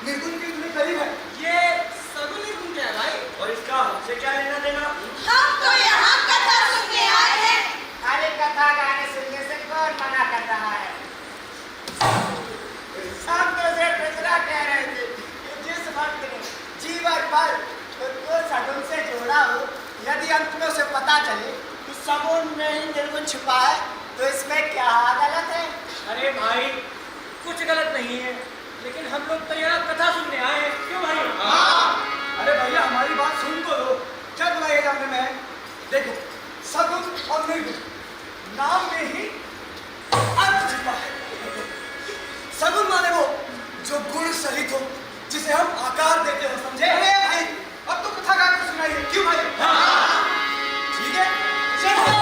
निर्गुण के इतने करीब है। ये सगुन निर्गुण क्या है भाई? और इसका हमसे क्या लेना देना? हम तो यहाँ कथा सुनने आए हैं। अरे कथा गाने सुनने से कौन मना कर रहा है? हम तो से टुकड़ा कह रहे थे कि जिस भक्त ने जीवन भर खुद को सगुन से जोड़ा हो, यदि अंत में उसे पता चले कि सगुन में ही निर्गुण छिपा है, तो इसमें क्या गलत है? अरे भाई कुछ गलत नहीं है, लेकिन हम लोग तो यहाँ कथा सुनने आए हैं, क्यों भाई? हाँ। अरे भैया हमारी बात सुन तो लो, क्या बुलाइए जानने में है? देखो, सगुन और निर्गुण नाम में ही अर्थ छिपा है। सगुन माने वो जो गुण सहित हो, जिसे हम आकार देते हो, समझे? अरे भाई अब तो कथा गा के सुनाइए, क्यों भाई? हाँ। ठीक है, चलो।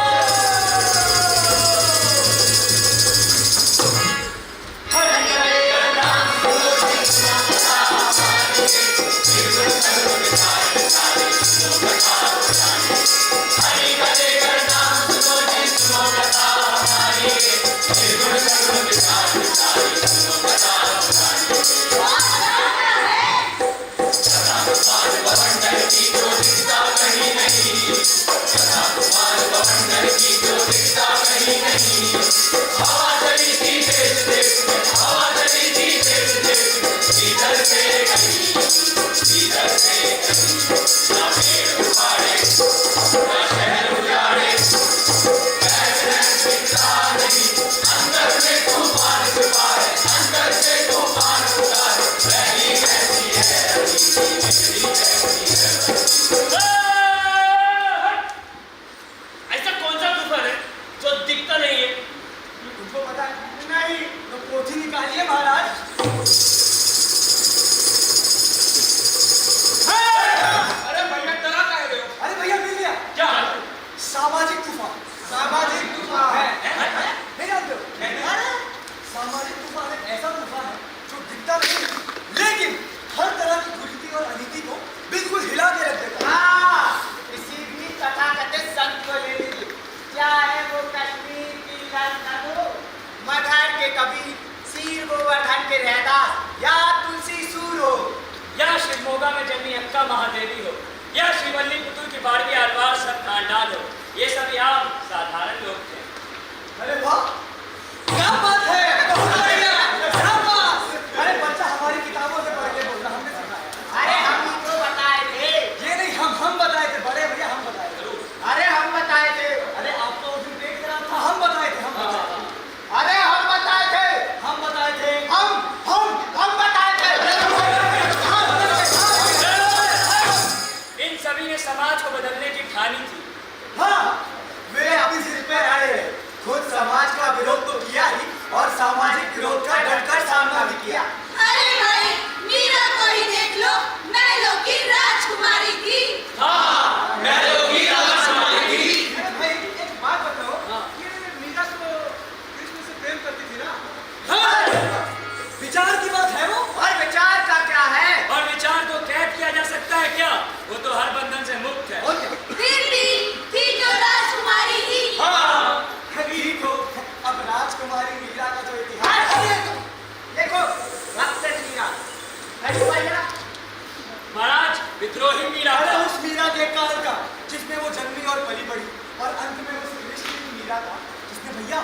विद्रोही मीरा था। उस मीरा के काल का जिसमें वो जन्मी और पली बड़ी, और अंत में उस विष की मीरा था जिसने भैया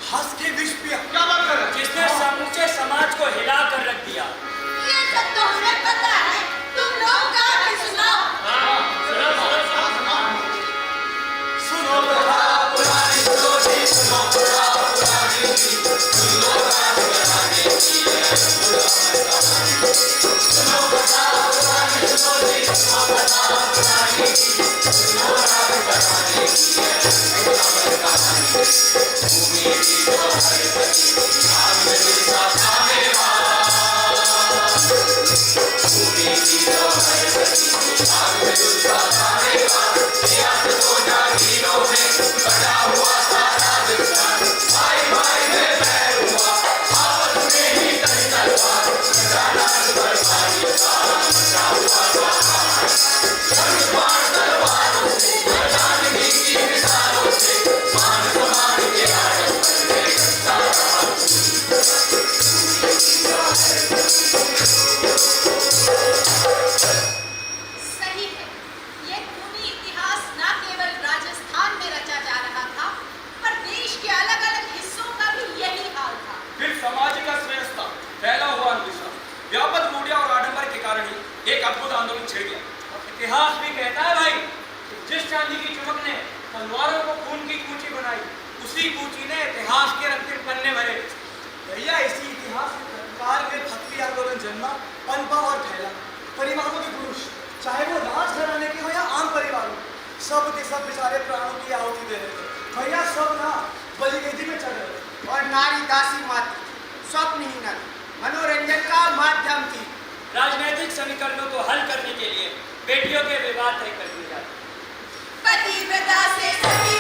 हंस के विष पिया। क्या बात कर रहे? जिसने समूचे समाज को हिला कर रख दिया। ये सब तो हमें पता है, तुम लोग गा के सुनाओ। हाँ, सुनो कथा पुरानी, सुनो जी सुनो कथा पुरानी, सुनो कथा पुरानी, सुनो कथा पुरानी, सुनो जी सुनो कथा पुरानी, सुनो कथा पुरानी, भूमि की जो हर पति नाम में दिलसा थामे वाला। इतिहास भी कहता है भाई, जिस चांदी की चमक ने तलवारों को खून की कूची बनाई, उसी कूची ने इतिहास के रंगीन पन्ने भरे। भैया इसी इतिहास के प्रकार में भक्ति आंदोलन जन्मा, पनपा और फैला। परिवारों के पुरुष, चाहे वो राज घराने के हो या आम परिवार हो, सब के सब बेचारे प्राणों की आहुति दे रहे थे। भैया सब ना बलिवेदी में चढ़ रहे थे। और नारी दासी माती, स्वप्नहीन, मनोरंजन का माध्यम थी। राजनीतिक समीकरणों को हल करने के लिए बेटियों के विवाद तय कर दिए जाते। पतिव्रता से सती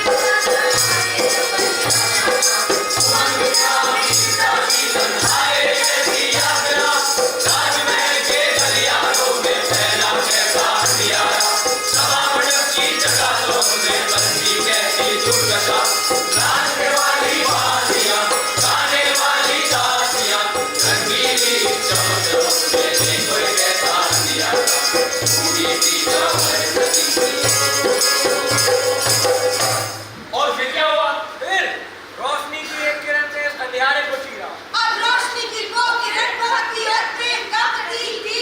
और फिर क्या हुआ? फिर रोशनी की एक किरण से इस अंधियारे को चीरा। और रोशनी की वो किरण बहुत ही और प्रेम का प्रतीक थी।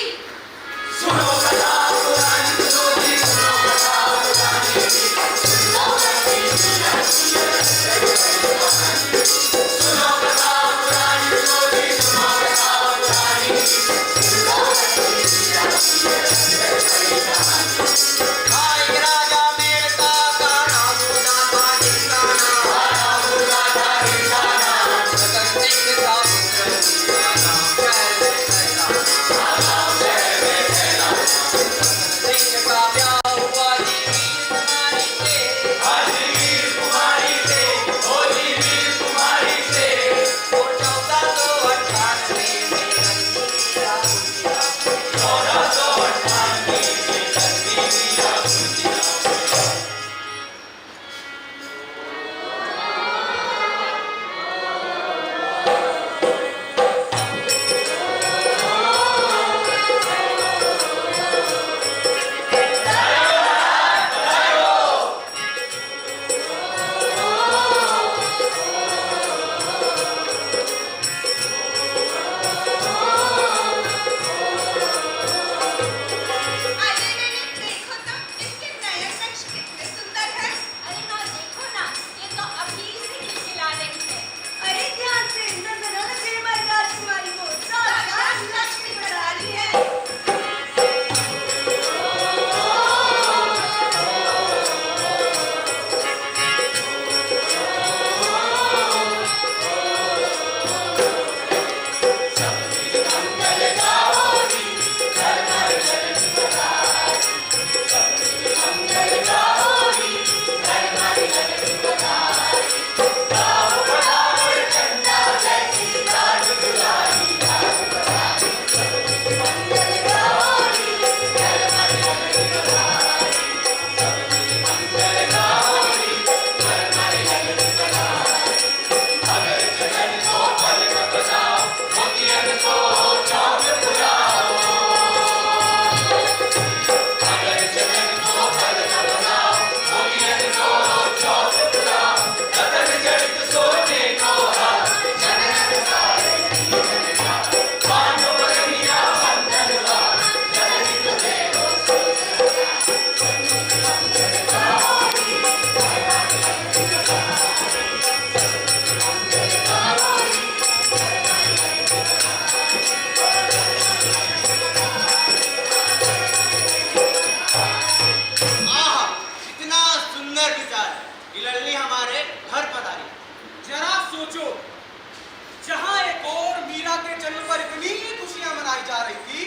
सुनो कथा पुरानी, सुनो जी सुनो कथा पुरानी, सुनो कथा पुरानी, सुनो कथा पुरानी, सुनो जी सुनो कथा पुरानी। भाई राजा मेड़ता का नाम होना था ठिकाना, रतन सिंह था पुत्र उनका नाम शहर में फैला। रतन सिंह का ब्याह हुआ जी वीर कुमारी से, ओ जी वीर कुमारी से। और 1498 में रंगीला गुंजिया, 1498 में रंगीला गुंजिया। अरे देखो तो इसके नए नक्श कितने सुंदर हैं। अरे माँ देखो ना, ये तो अभी से खिलखिला रही है। अरे ध्यान से नजर न लगे हमारी राजकुमारी को, साक्षात लक्ष्मी पधारी है। आहा, कितना सुंदर विचार है। इलल्ली हमारे घर पधारी। जरा सोचो, जहाँ एक और मीरा के जन्म पर इतनी खुशियां मनाई जा रही थी,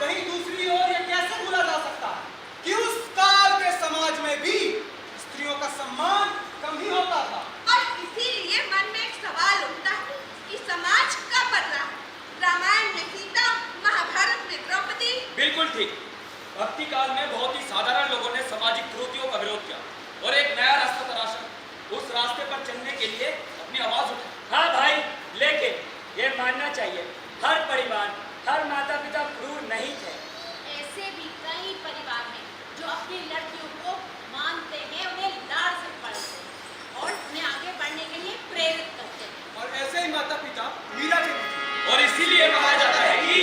वहीं दूसरी ओर यह कैसे भूला जा सकता है कि उस काल के समाज में भी स्त्रियों का सम्मान कम ही होता था। और इसीलिए मन में एक सवाल उठता है कि समाज कब बदला? रामायण में सीता, महाभारत में द्रौपदी। बिल्कुल ठीक। भक्ति काल में बहुत ही साधारण लोगों ने सामाजिक कुरीतियों का विरोध किया और एक नया रास्ता तराशा। उस रास्ते पर चलने के लिए अपनी आवाज उठाई। हाँ भाई, लेकिन ये मानना चाहिए, हर परिवार, हर माता पिता क्रूर नहीं थे। ऐसे भी कई परिवार हैं जो अपनी लड़कियों को मानते हैं, उन्हें लाड़ से पढ़ते हैं और उन्हें आगे बढ़ने के लिए प्रेरित करते हैं। और ऐसे ही माता पिता मीरा के भी थे। और इसीलिए कहा जाता है कि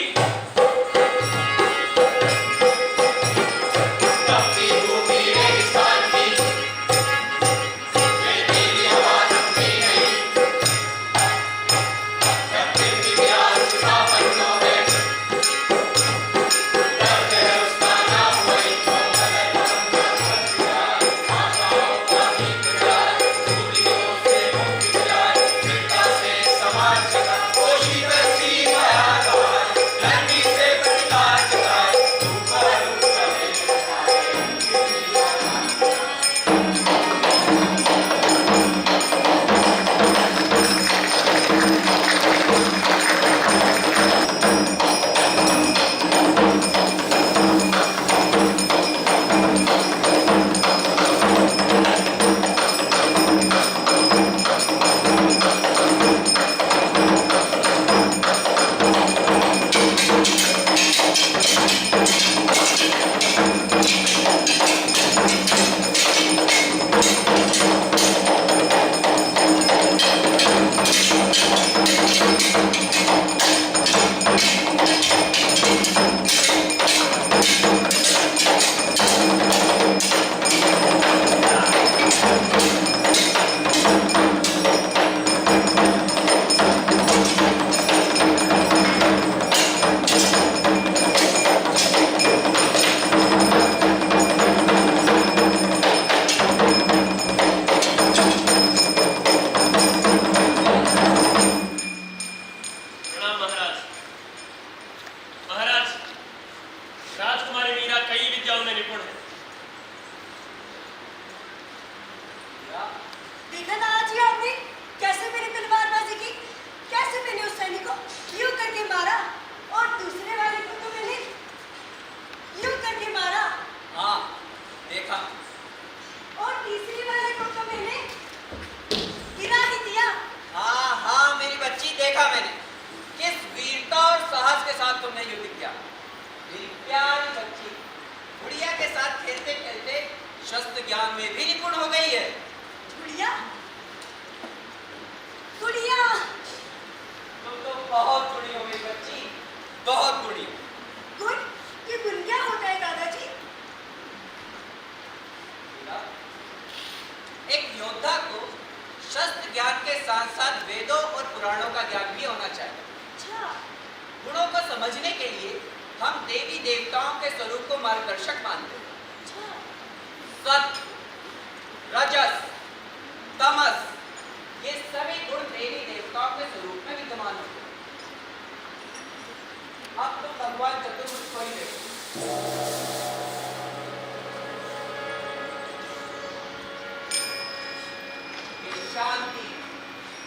के साथ खेलते खेलते शस्त्र ज्ञान में भी निपुण हो गई है। गुड़िया, गुड़िया, तुम तो बहुत गुणी हो गई बच्ची, बहुत गुणी। गुण? ये गुण क्या होता है दादाजी? एक योद्धा को शस्त्र ज्ञान के साथ साथ वेदों और पुराणों का ज्ञान भी होना चाहिए। अच्छा। गुणों को समझने के लिए हम देवी देवताओं के स्वरूप को मार्गदर्शक मानते हैं। अच्छा। सत्य, रजस, तमस, ये सभी गुण देवी देवताओं के स्वरूप में विद्यमान होते हैं। अब तो भगवान चतुर्मुख को ही देखो। शांति,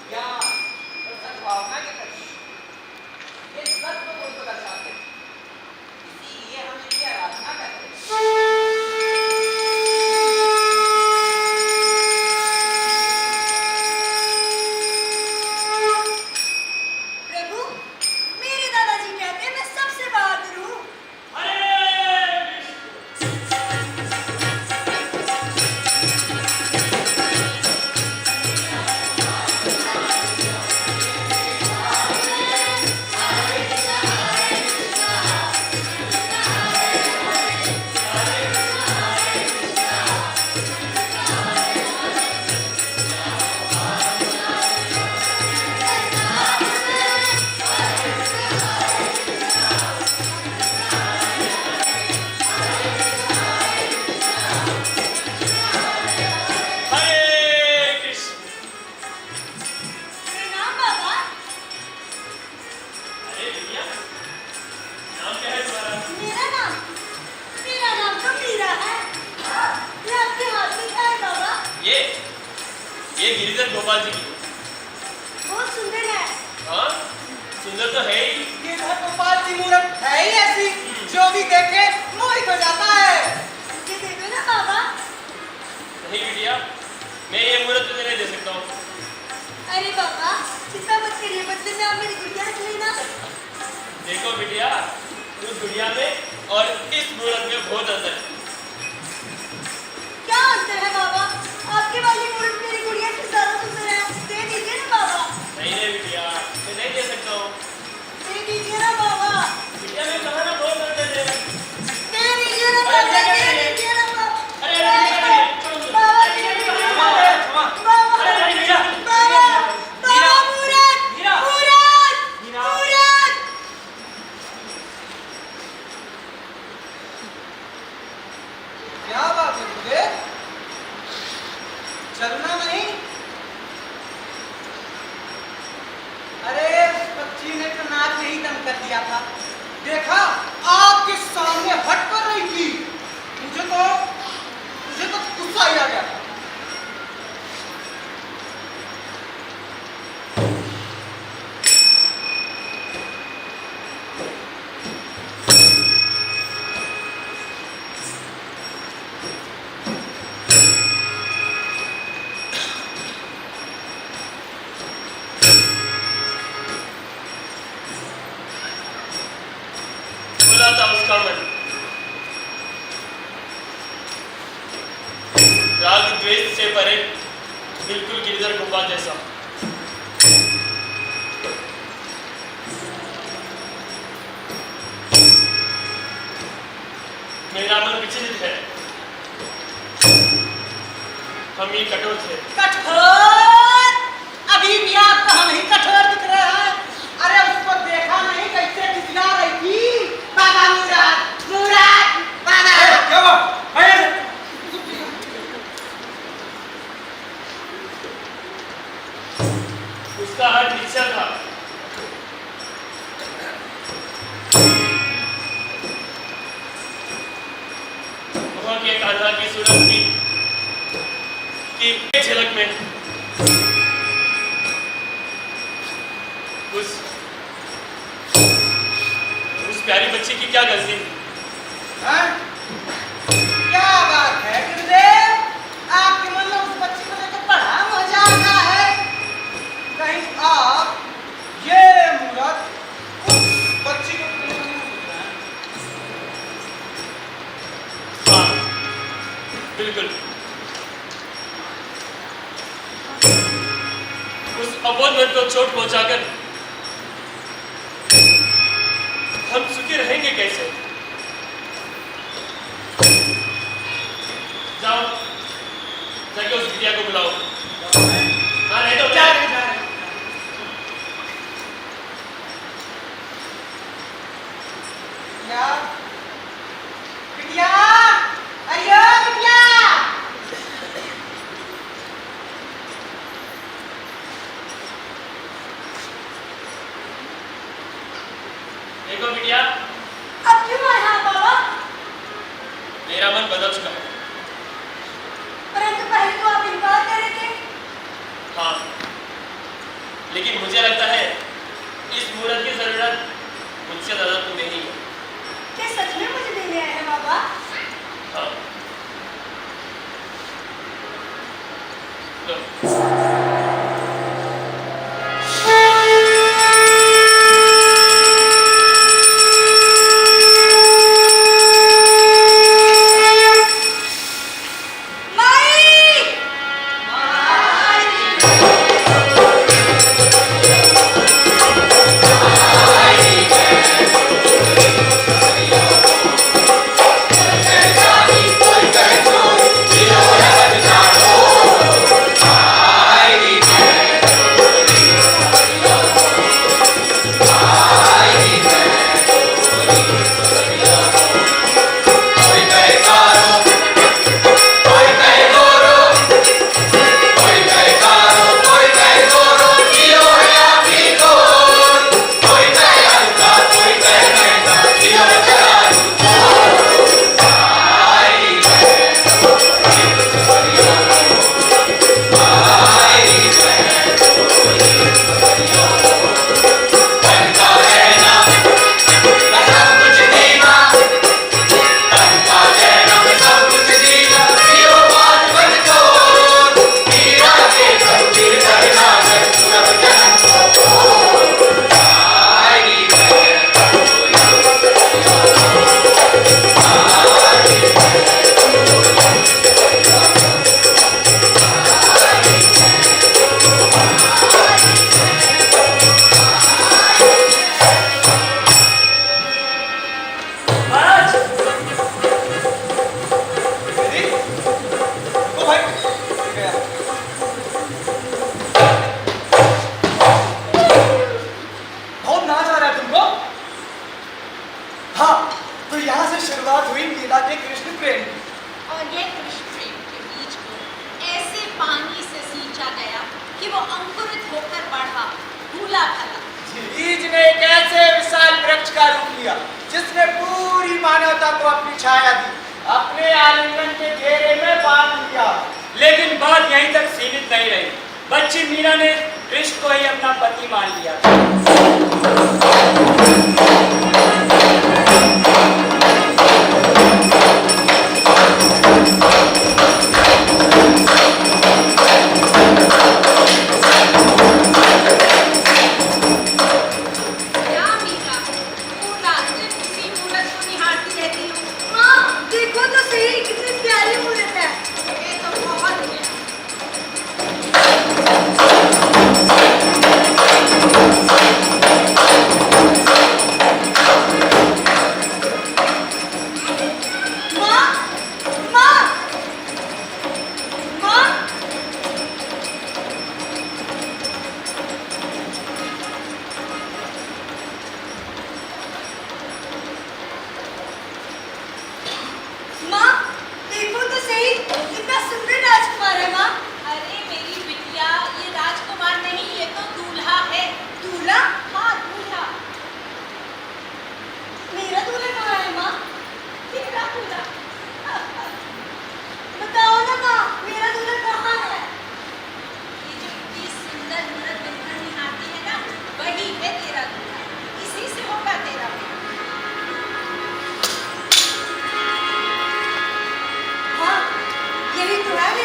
ज्ञान और सद्भावना के प्रतीक ये सत्व गुण को दर्शाते हैं। इसीलिए हम इनकी आराधना करते हैं। प्रभु, मेरे दादाजी कहते हैं मैं सबसे बहादुर हूँ। प्रणाम बाबा। मेरा नाम तो मीरा है। ये आपके हाथ में क्या है बाबा? ये गिरिधर गोपाल जी की। बहुत सुंदर है। हाँ, सुंदर तो है ही। गिरधर गोपाल की मूर्त है ही ऐसी, जो भी देखे मोहित हो जाता है। ये दे दो ना बाबा। नहीं बिटिया, मैं ये मूर्त तुझे नहीं दे सकता हूँ। अरे बाबा, चिंता मत करिए, बदले में आप मेरी गुड़िया रख लेना। देखो बिटिया, उस गुड़िया में और इस मूर्त में बहुत अंतर है। क्या अंतर है बाबा? आपके वाली मूर्त मेरी गुड़िया से ज्यादा सुंदर है। दे दीजिए ना बाबा। नहीं बिटिया, मैं नहीं दे सकता हूँ। दे दीजिए ना बाबा। बिटिया मैं कहा ना बहुत अंतर है। दे दीजिए ना बाबा। अरे, दे दीजिए ना बाबा। अरे, अरे, बाबा, दे दीजिए ना बाबा। बाबा, अरे, मीरा, बाबा, बाबा, मूरत, मीरा, मूरत, मीरा। मूरत। क्या बात है तुझे? चलना नहीं? अरे उस बच्ची ने तो नाच नहीं दम कर दिया था। देखा, आपके सामने हट कर रही थी। मुझे तो गुस्सा ही आ गया था। बोला था उसका मन राग द्वेष से परे, बिल्कुल गिरधर गोपाल जैसा। मेरा मन विचलित है। हम ये कठोर थे। कठोर? अभी भी आपको हम ही कठोर दिख रहे हैं। अरे उसको देखा नहीं कैसे खिसिला रही थी? बाबा मुराद, मुराद, बाबा। क्या बात? उसका हाथ नीचा था। वहाँ के कान्हा की सूरत थी कि एक झलक में उस प्यारी बच्ची की क्या गलती? हाँ? क्या बात है गुरुदेव? आपके मन में उस बच्ची को लेकर बड़ा मजा आता है। कहीं आप ये मूर्त उस बच्ची को हाँ, बिल्कुल। उस अबोध को चोट पहुंचाकर हम सुखी रहेंगे कैसे? जाओ, जाके उस बिटिया को बुलाओ। हाँ, नहीं तो जा रहे, जा रहे। क्या बिटिया, अयो बिटिया। देखो बिटिया, अब क्यों आया बाबा? मेरा मन बदल चुका है। परंतु पहले तो आप इनकार कर रहे थे। हाँ, लेकिन मुझे लगता है इस मुहूर्त की जरूरत मुझसे ज्यादा तुम्हें ही है। क्या सच में मुझे देने आए हैं बाबा? हाँ। लो। जिसने पूरी मानवता को अपनी छाया दी, अपने आलिंगन के घेरे में बांध लिया। लेकिन बात यहीं तक सीमित नहीं रही। बच्ची मीरा ने कृष्ण को ही अपना पति मान लिया। क्या मीरा, पूरा दिन उसी मूरत को निहारती रहती हूँ। माँ देखो तो सही, कितनी प्यारी मूर्त है। ये तो बहुत है। माँ माँ माँ माँ देखो तो सही, कितना सुंदर राजकुमार है माँ। अरे मेरी बिटिया, ये राजकुमार नहीं, ये तो दूल्हा है। दूल्हा? हाँ, दूल्हा। मेरा दूल्हा कहाँ है माँ? तेरा दूल्हा। बताओ ना माँ, मेरा दूल्हा कहाँ है? ये जो इतनी सुंदर मूरत बनकर निहारती है ना, वही है तेरा दूल्हा। इसी से होगा तेरा प्यार। हाँ, यही तो है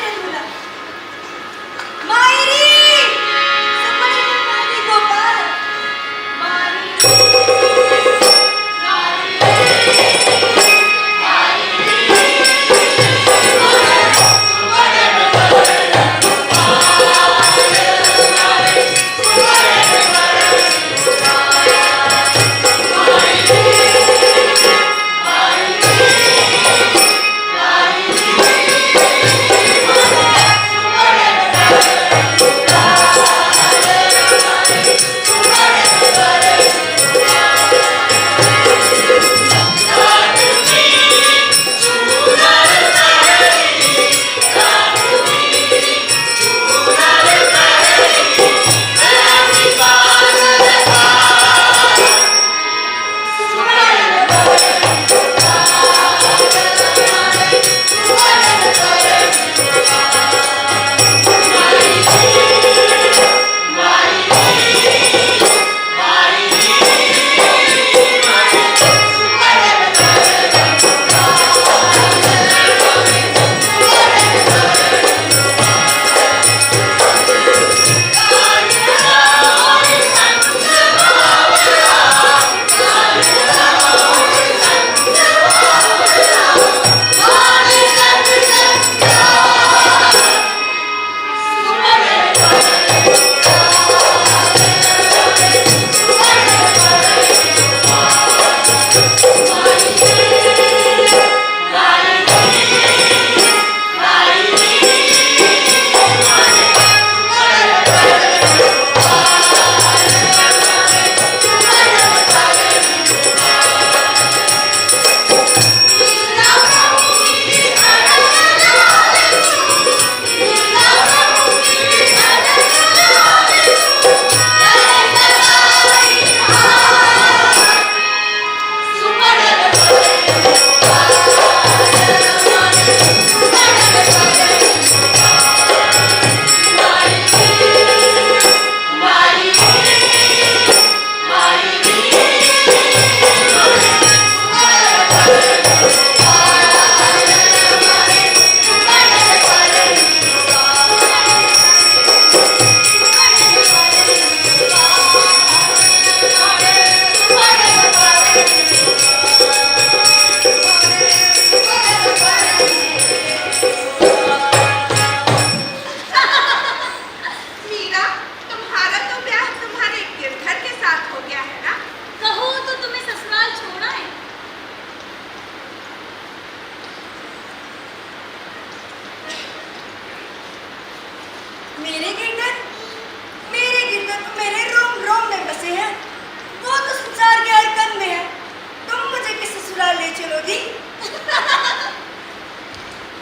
मेरे गिरधर तो मेरे रोम रोम में बसे हैं। वो तो संसार के हर कण में है। तुम मुझे किस ससुराल ले चलोगी?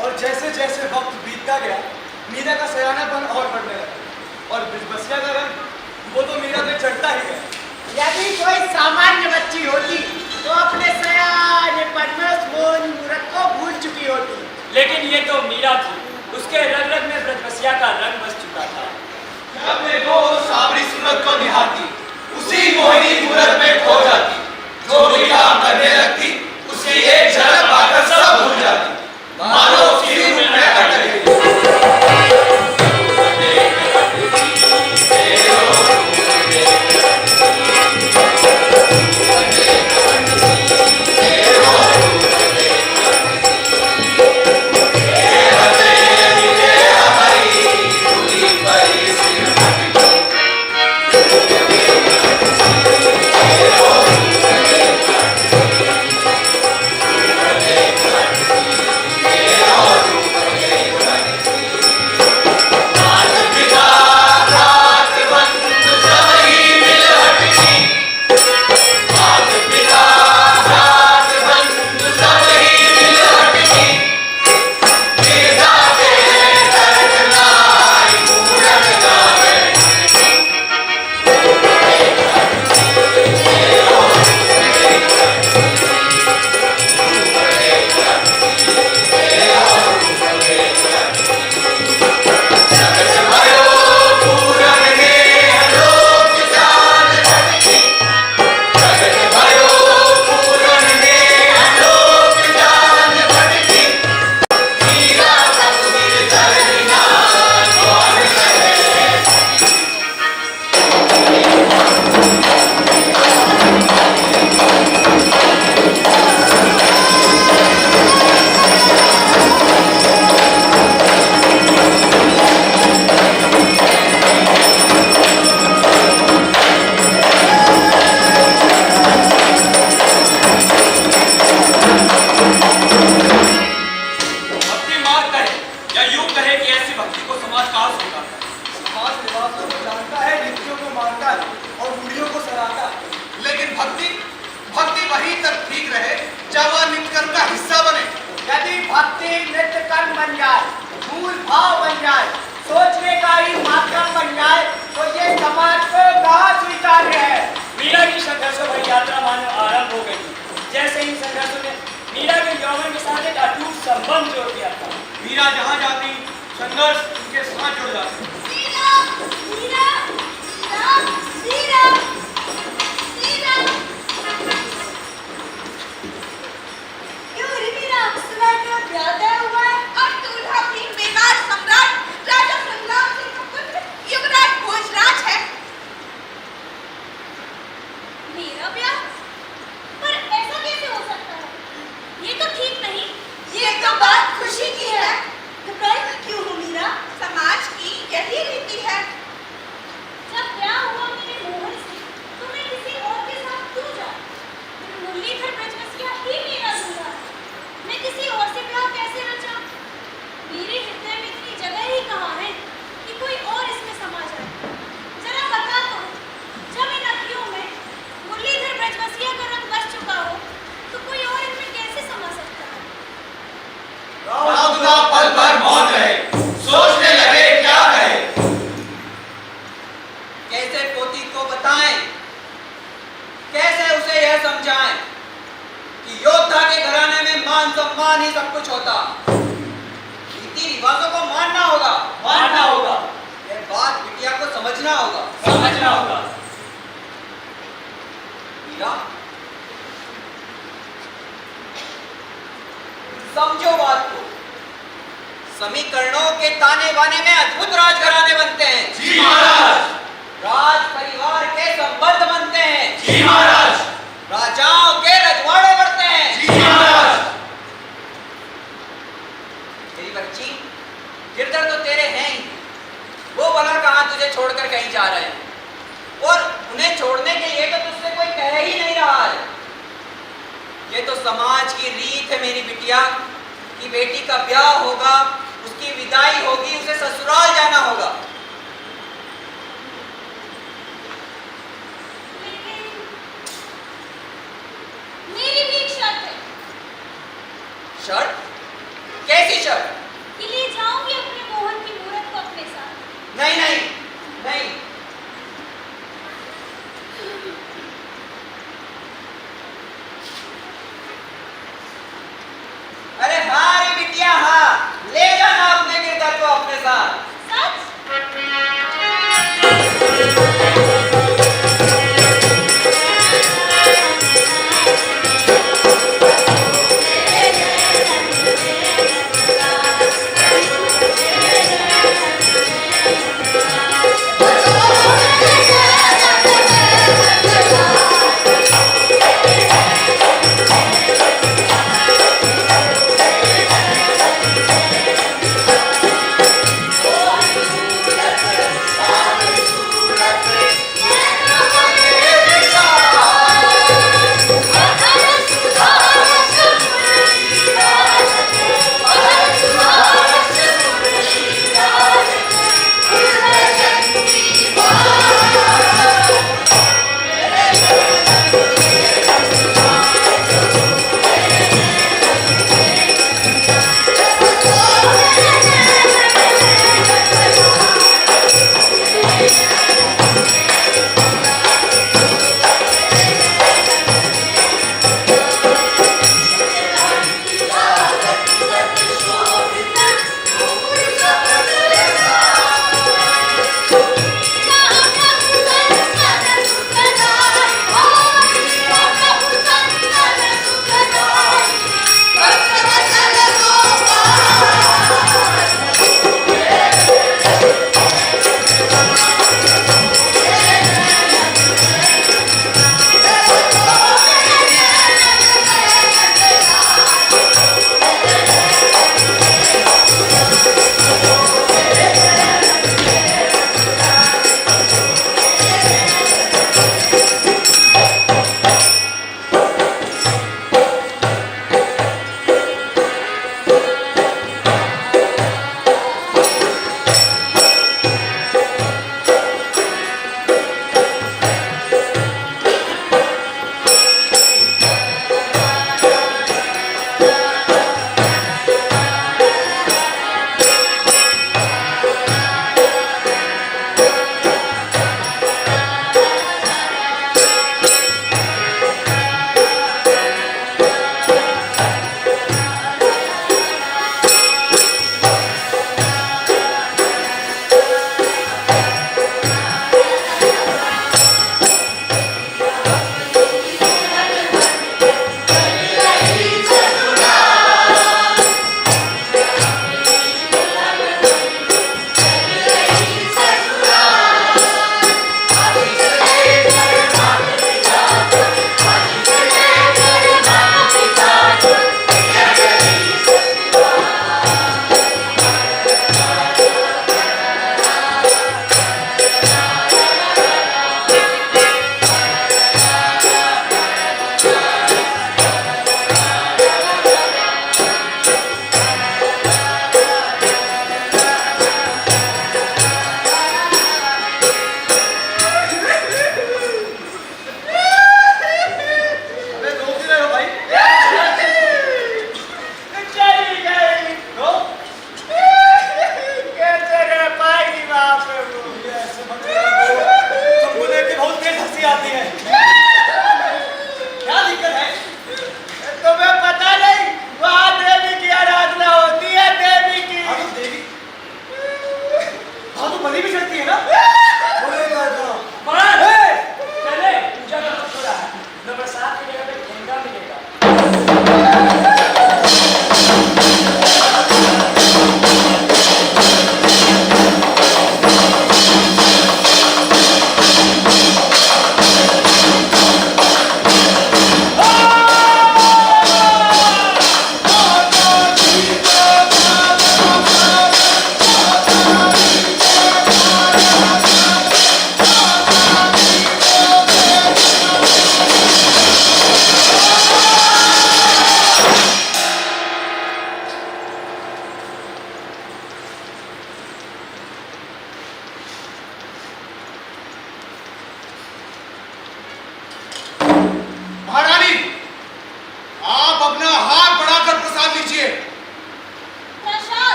और जैसे जैसे वक्त बीतता गया, मीरा का सयानापन और बढ़ने लगा और बसिया का रंग वो तो मीरा पे चढ़ता ही गया। यदि कोई सामान्य बच्ची होती तो अपने सयानेपन में उस मौन मूरत को भूल चुकी होती। लेकिन ये तो मीरा थी, उसके रग रग में ब्रजबसिया का रंग बस चुका था। जब देखो सावरी सूरत को निहारती, उसी मोहिनी मूरत में खो जाती। जो भी काम करने लगती, उसकी एक झलक पाकर सब भूल जाती। मानो उसकी रूह में अटक गई। समझो बात को। समीकरणों के ताने बाने में अद्भुत राजघराने बनते हैं। जी महाराज। राज परिवार के संबंध बनते हैं। जी महाराज। राजाओं के रजवाड़े बढ़ते हैं। जी महाराज। मेरी बच्ची, गिरधर तो तेरे हैं ही, वो भला कहाँ तुझे छोड़कर कहीं जा रहे हैं, और उन्हें छोड़ने के लिए तो तुझसे कोई कह ही नहीं रहा है। ये तो समाज की रीत है मेरी बिटिया कि बेटी का ब्याह होगा, उसकी विदाई होगी, उसे ससुराल जाना होगा। मेरी भी एक शर्त है शर्त? कैसी शर्त? कि ले जाऊंगी अपने मोहन की मूरत को अपने साथ। नहीं नहीं नहीं। अरे हाँ रे बिटिया हाँ, ले जाना अपने गिरधर को अपने साथ। सच? भगवान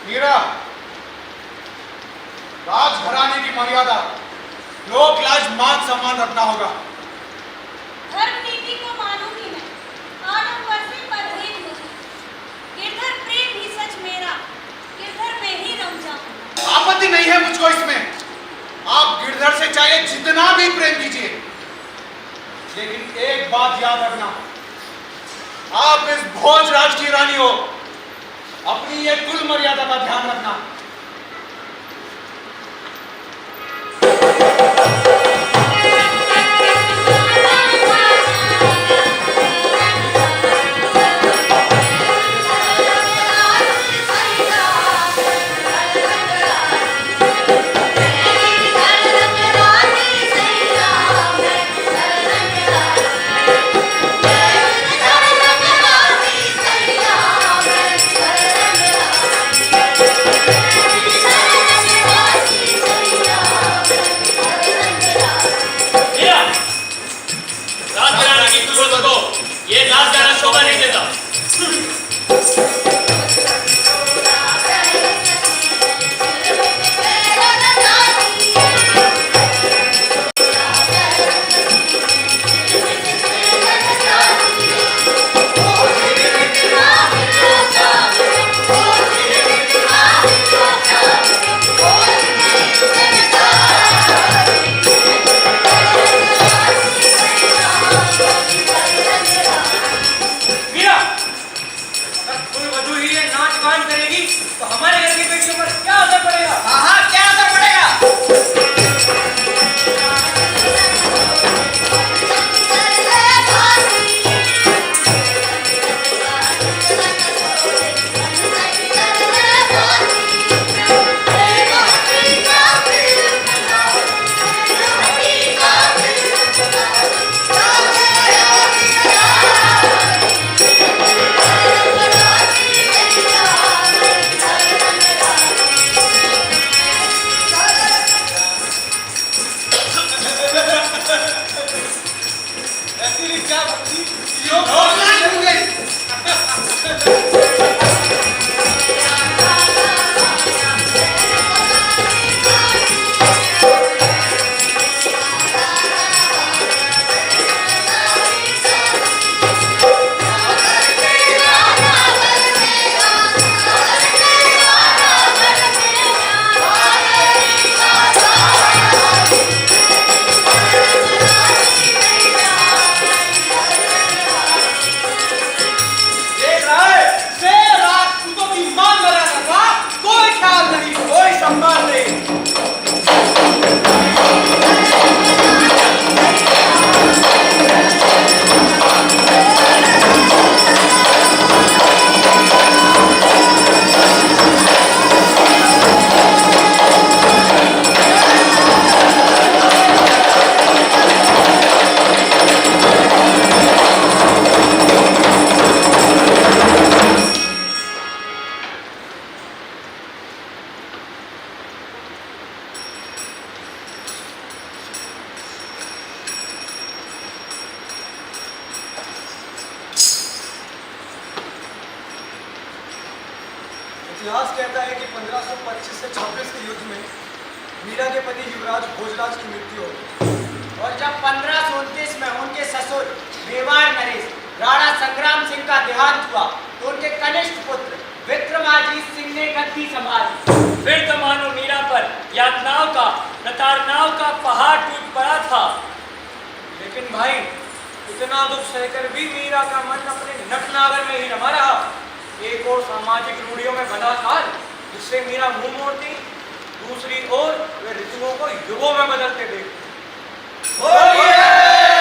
मीरा, राजघराने की मर्यादा, लोक लाज, मान सम्मान रखना होगा। धर्म नीति को मानूंगी मैं, आडंबर से परहेज होगी। गिरधर प्रेम ही सच मेरा, गिरधर में ही रम जाऊंगा। आपत्ति नहीं है मुझको इसमें। आप गिरधर से चाहे जितना भी प्रेम कीजिए, लेकिन एक बात याद रखना, आप इस भोजराज की रानी हो। अपनी ये कुल मर्यादा का ध्यान रखना। ये लाज जाना शोभा नहीं देता। तो हमारे घर की बेटियों पर क्या असर पड़ेगा? हाँ, क्या असर पड़ेगा? इतिहास कहता है कि 1525 से 26 के युद्ध में मीरा के पति युवराज भोजराज की मृत्यु हो गई। और जब 1529 में उनके ससुर मेवाड़ नरेश राणा संग्राम सिंह का देहांत हुआ तो उनके कनिष्ठ पुत्र विक्रमाजीत सिंह ने गद्दी संभाली। फिर तो मानो मीरा पर यातनाओं का, प्रताड़नाओं का पहाड़ टूट पड़ा था। लेकिन भाई, इतना दुख सहकर भी मीरा का मन अपने नटनागर में ही रमा रहा। एक और सामाजिक रूढ़ियों में बंधा था जिससे मीरा मुंह मोड़ती, दूसरी ओर वे ऋतुओं को युगों में बदलते देखते। Hey!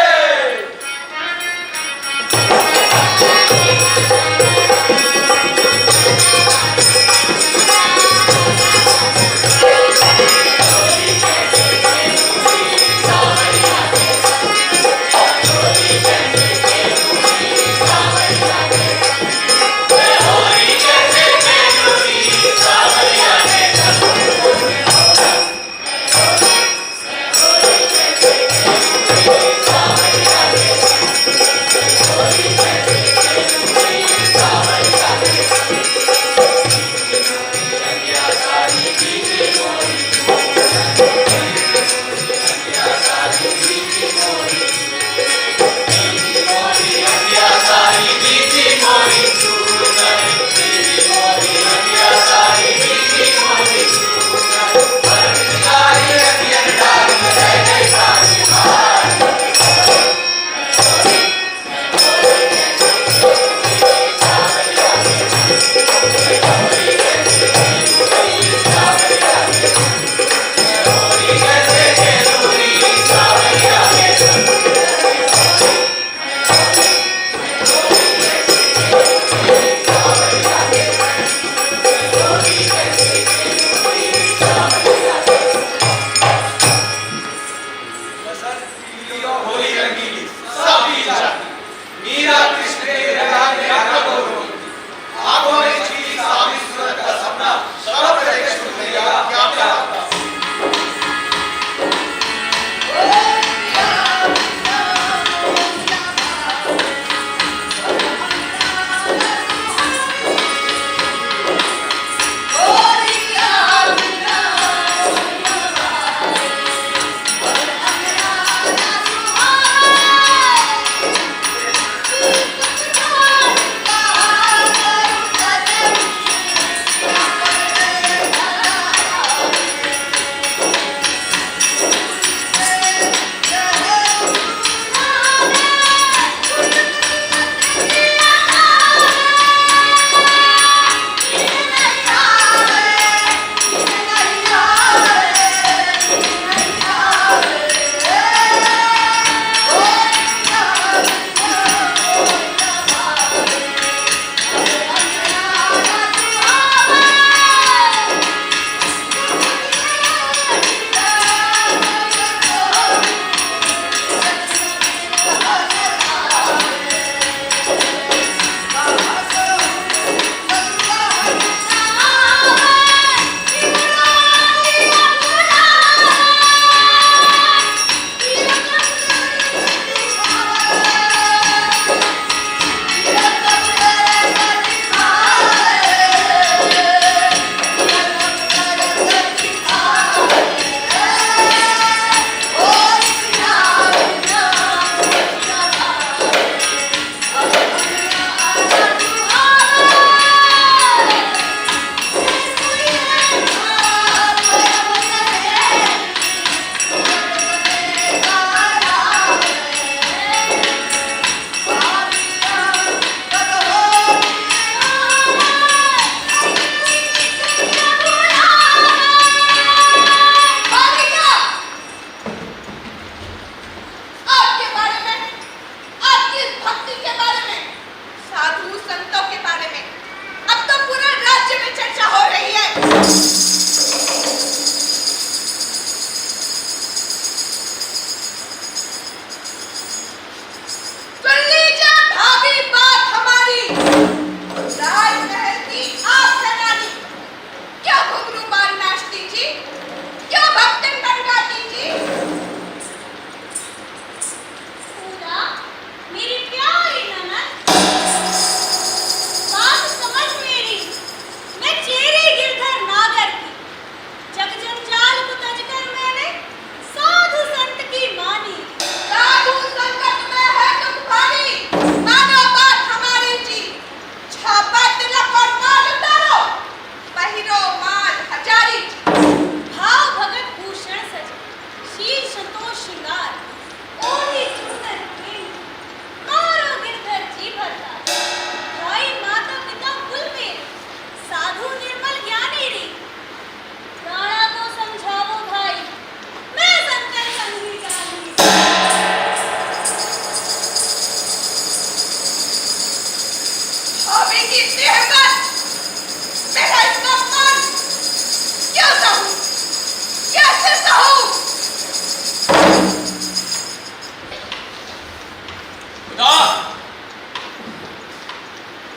खुदा,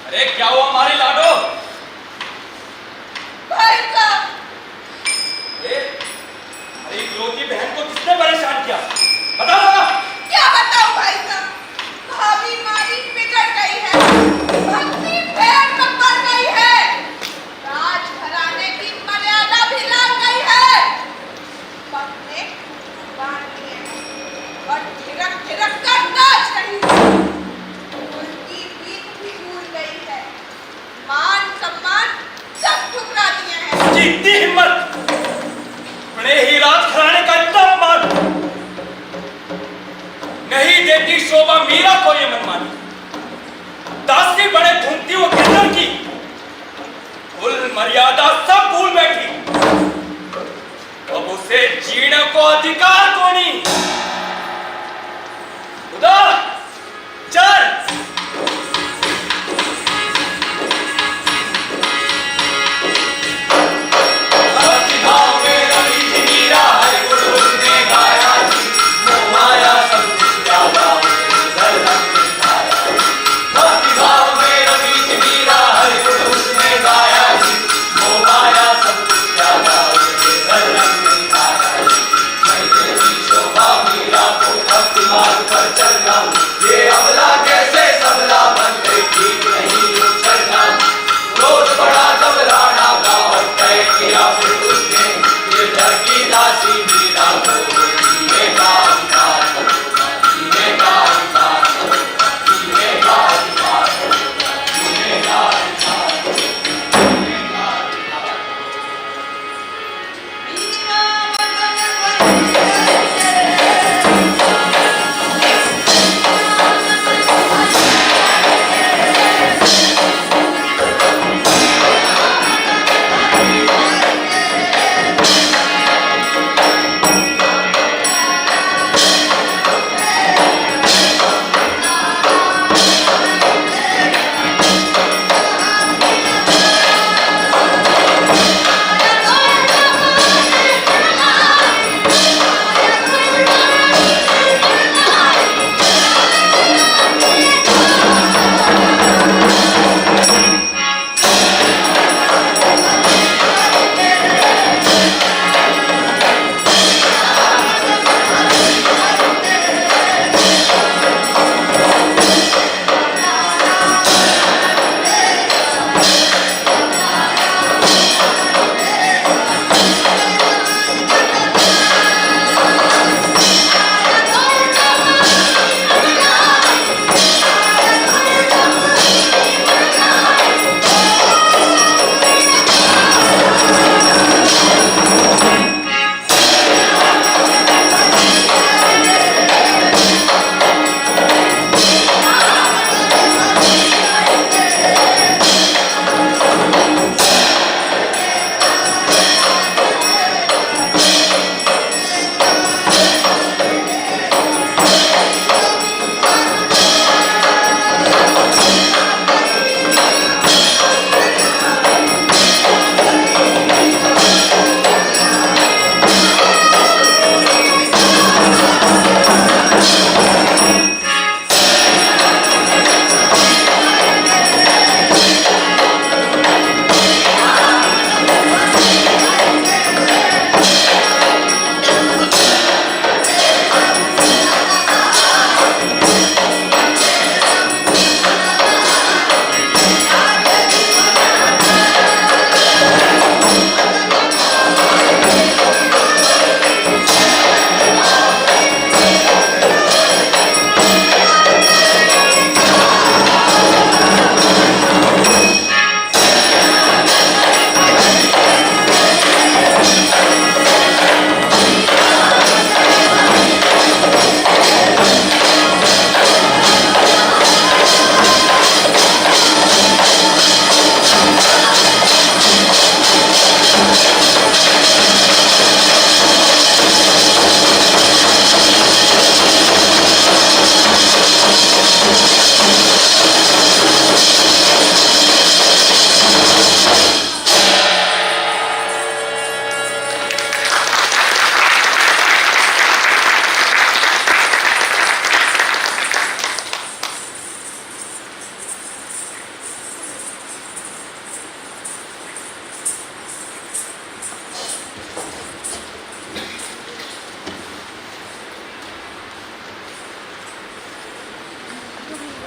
अरे क्या हुआ हमारी लाडो? भाई साहब, अरे इकलौती बहन को किसने परेशान किया? बताओ ना। क्या बताऊं भाई साहब, भाभी मारी बिगड़ गई है, भक्ति पैर में पड़ गई है, राजघराने की मर्यादा भी लांघ गई है, पत्नी बांध लिए हैं और थिरक थिरक कर नाच रही है, उनकी बीत भी भूल गई है। माँ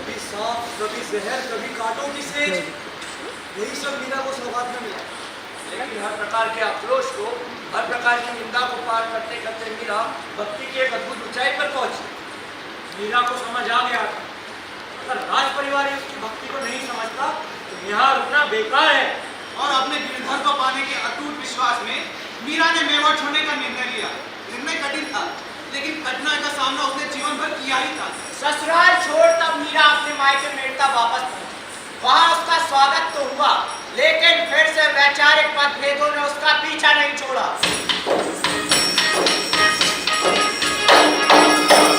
कभी सांप, कभी जहर, कभी कांटों की सेज, यही सब मीरा को सौगात में मिला। लेकिन हर प्रकार के आक्रोश को, हर प्रकार की निंदा को पार करते करते मीरा भक्ति की एक अद्भुत ऊंचाई पर पहुंची। मीरा को समझ आ गया था, अगर राज परिवार ही उसकी भक्ति को नहीं समझता तो यहाँ रुकना बेकार है। और अपने गिरधर को पाने के अटूट विश्वास में मीरा ने मेवाड़ छोड़ने का निर्णय लिया। निर्णय कठिन था, लेकिन कठिनाई का सामना उसने जीवन भर किया ही था। ससुराल छोड़ तब मीरा अपने मायके मेड़ता वापस पहुंची। वहां उसका स्वागत तो हुआ, लेकिन फिर से वैचारिक मतभेदों ने उसका पीछा नहीं छोड़ा।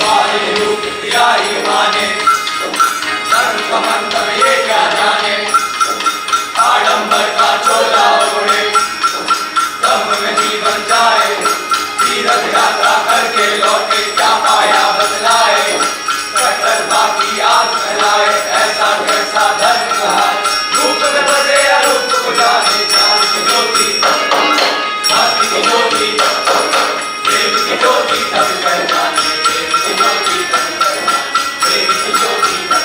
माने ये क्या जाने, आडंबर का चोला ओढ़े, दम में जीवन जाए, तीर्थ यात्रा करके लौटे, क्या पाया बदलाए, कट्टरता की आग फैलाए, ऐसा कैसा धर्म कहा, रूप में बदले अरूप को जाने, ज्ञान की ज्योति, भक्ति की ज्योति, प्रेम की ज्योति तब पहचाने, प्रेम की ज्योति तब पहचाने, प्रेम की ज्योति तब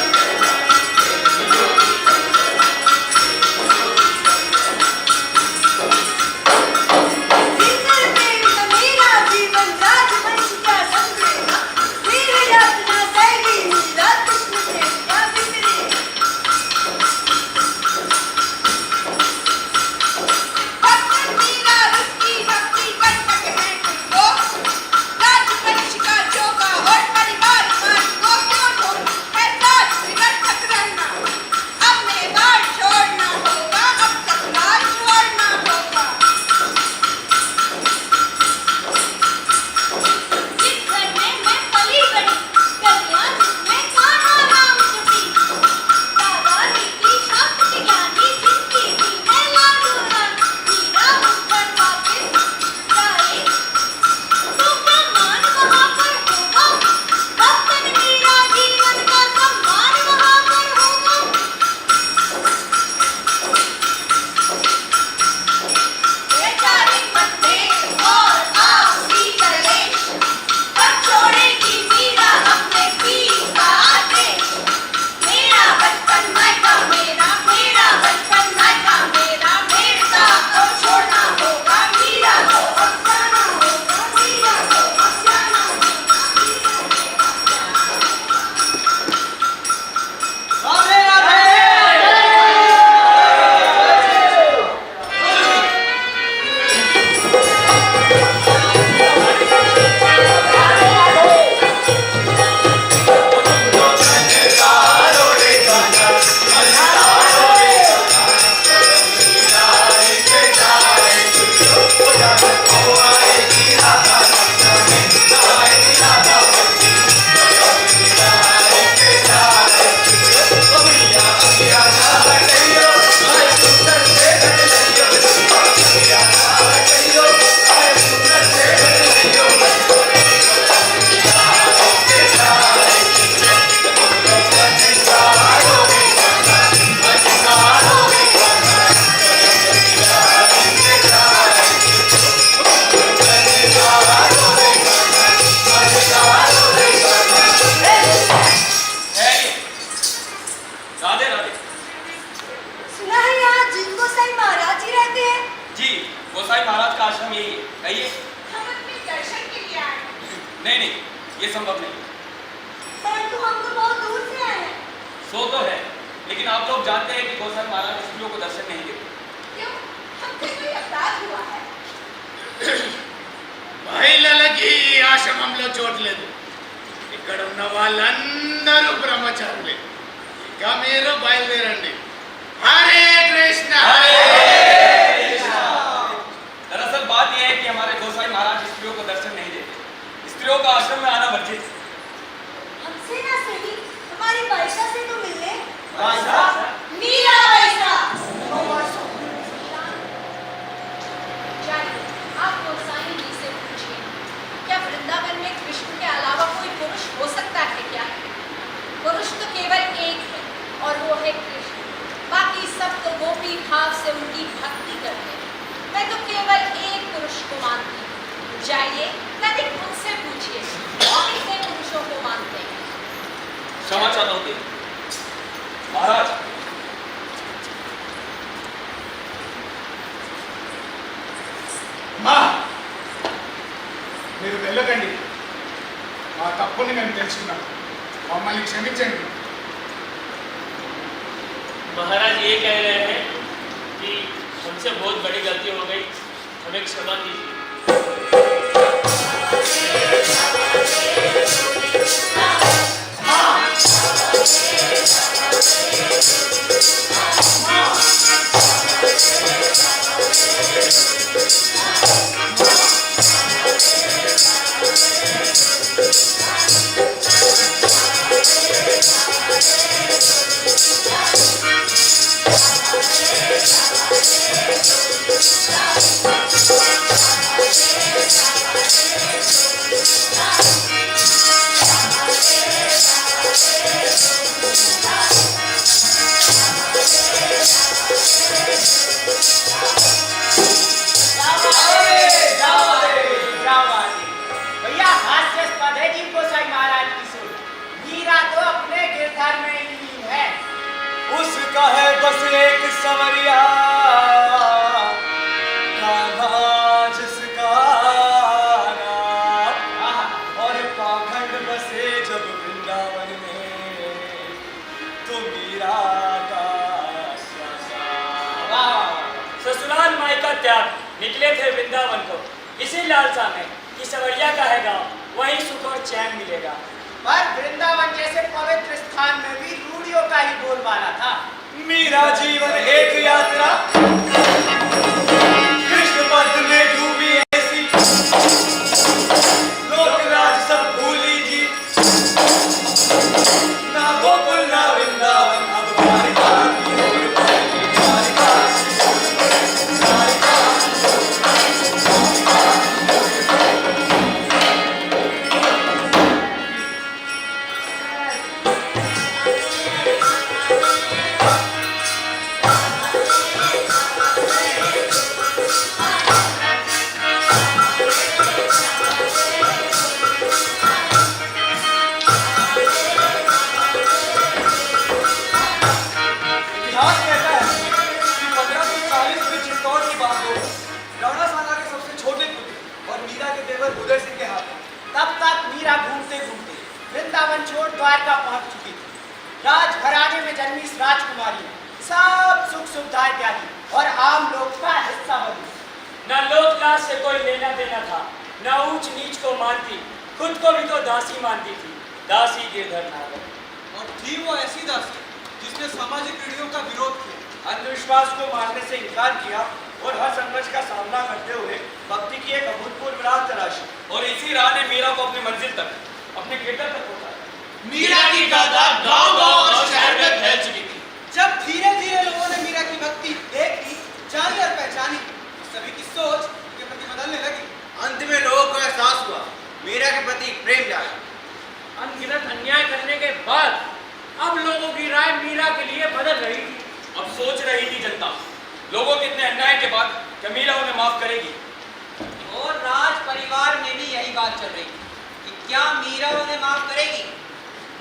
गोसाई महाराज का आश्रम यही है, कहिए। हम अपने दर्शन के लिए आए हैं। नहीं नहीं, ये संभव नहीं। परंतु हम तो बहुत दूर से आए हैं। सो तो है, लेकिन आप लोग जानते हैं कि गोसाई महाराज स्त्रियों को दर्शन नहीं देते। क्यों? हमसे कोई अपराध हुआ है? మహిళలకి ఆశ్రమంలో చోటు లేదు. ఇక్కడ ఉన్న వాళ్ళందరూ బ్రహ్మచారులే. ఇక మీరు బయలుదేరండి. हरे कृष्ण दरअसल बात यह है कि हमारे गोसाई महाराज स्त्रियों को दर्शन नहीं देते। स्त्रियों का आश्रम में आना वर्जित है। हमसे ना सही, हमारी बाइसा से तो मिल ले। बाइसा? मीरा बाइसा। जाइए, आप गोसाई जी से पूछिए, क्या वृंदावन में कृष्ण के अलावा कोई पुरुष हो सकता है क्या? पुरुष तो केवल एक है और वो है कृष्ण। बाकी सब तो गोपी भाव से उनकी भक्ति करते हैं। मैं तो केवल एक पुरुष को मानती हूँ। जाइए, नदिक उनसे पूछिए, और कितने पुरुषों को मानते हैं? क्षमा चाहता हूँ, महाराज, మా మీరు వెళ్ళకండి. మా తప్పుని మేము తెలుసుకున్నాం. మమ్మల్ని క్షమించండి. महाराज ये कह रहे हैं कि हमसे बहुत बड़ी गलती हो गई, हमें क्षमा कीजिए। भैया हास्यास्पद है जी गोसाई महाराज की सोच। मीरा तो अपने गिरधार में ही लीन है। उसका है बस एक सवरिया, कान्हा जिसका नाम, और पाखंड बसे जब वृंदावन में, तो मीरा का ससुराल माई का त्याग, निकले थे वृंदावन को इसी लालसा में कि सवरिया का है गांव, वहीं सुख और चैन मिलेगा। पर वृंदावन जैसे पवित्र स्थान में भी रूढ़ियों का ही बोलबाला था। मेरा जीवन एक यात्रा, कृष्ण पद में डूबी ऐसी, लोकराज सब भूली जी, ना गोकुल ना वृंदावन, अब द्वारिका की ओर बढ़ेगी, द्वारिका की ओर बढ़ेगी, द्वारिका। इतिहास कहता है कि 1540 में चित्तौड़ की बात हो, राणा साना के सबसे छोटे पुत्र और मीरा के देवर उदय सिंह के हाथ में। तब तक मीरा घूमते घूमते वृंदावन छोड़ द्वारका पहुंच चुकी थी। राजघराने में जन्मी इस राजकुमारी ने सब सुख सुविधाएं त्यागी और आम लोग का हिस्सा बनी। न लोकलाज से कोई लेना देना था, न ऊंच नीच को मानती, खुद को भी तो दासी मानती थी, दासी गिरधर नागर। और थी वो ऐसी दासी जिसने सामाजिक रूढ़ियों का विरोध किया, अंधविश्वास को मानने से इनकार किया और हर संघर्ष का सामना करते हुए भक्ति की एक अभूतपूर्व राह तराशी, और इसी राह ने मीरा को अपनी मंजिल तक, अपने गिरधर तक पहुंचाया। मीरा की गाथा गांव-गांव और शहर में फैल चुकी थी। जब धीरे धीरे लोगों ने मीरा की भक्ति देखी, जानी और पहचानी, सभी की सोच के प्रति बदलने लगी। अंत में लोगों को एहसास हुआ मीरा के प्रति प्रेम जागा। अनगिनत अन्याय करने के बाद अब लोगों की राय मीरा के लिए बदल रही थी। अब सोच रही थी जनता, लोगों के इतने अन्याय के बाद क्या मीरा उन्हें माफ करेगी? और राज परिवार में भी यही बात चल रही थी कि क्या मीरा उन्हें माफ करेगी।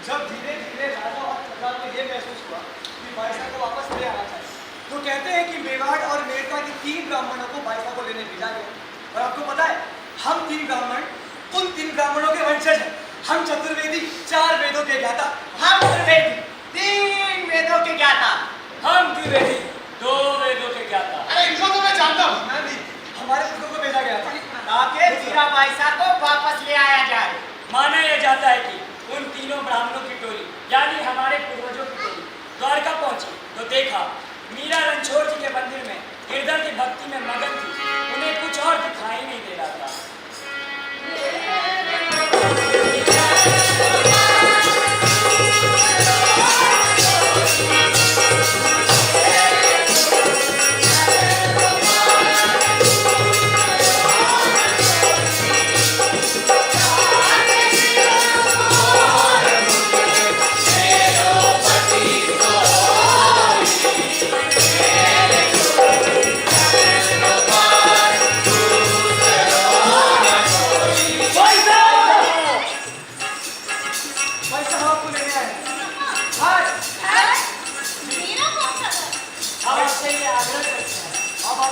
जब धीरे धीरे राजा और प्रजा को यह महसूस हुआ कि बाईसा को वापस ले आना चाहिए, तो कहते हैं कि मेवाड़ और मेड़ता के 3 ब्राह्मणों को बाईसा को लेने भेजा गया। और आपको पता है, हम 3 ब्राह्मण उन 3 ब्राह्मणों के वंशज हैं। हम चतुर्वेदी, 4 वेदों के ज्ञाता। हम त्रिवेदी, 3 वेदों के ज्ञाता। हम द्विवेदी, 2 वेदों के ज्ञाता। अरे इनको तो मैं जानता हूँ। मैं भी। हमारे पुत्रों को भेजा गया था ताकि मीरा बाईसा को वापस ले आया जाए। माना यह जाता है कि उन तीनों ब्राह्मणों की टोली, यानी हमारे पूर्वजों की टोली द्वारका पहुंची तो देखा मीरा रणछोड़ जी के मंदिर में गिरधर की भक्ति में मगन थी। उन्हें कुछ और दिखाई नहीं दे रहा था।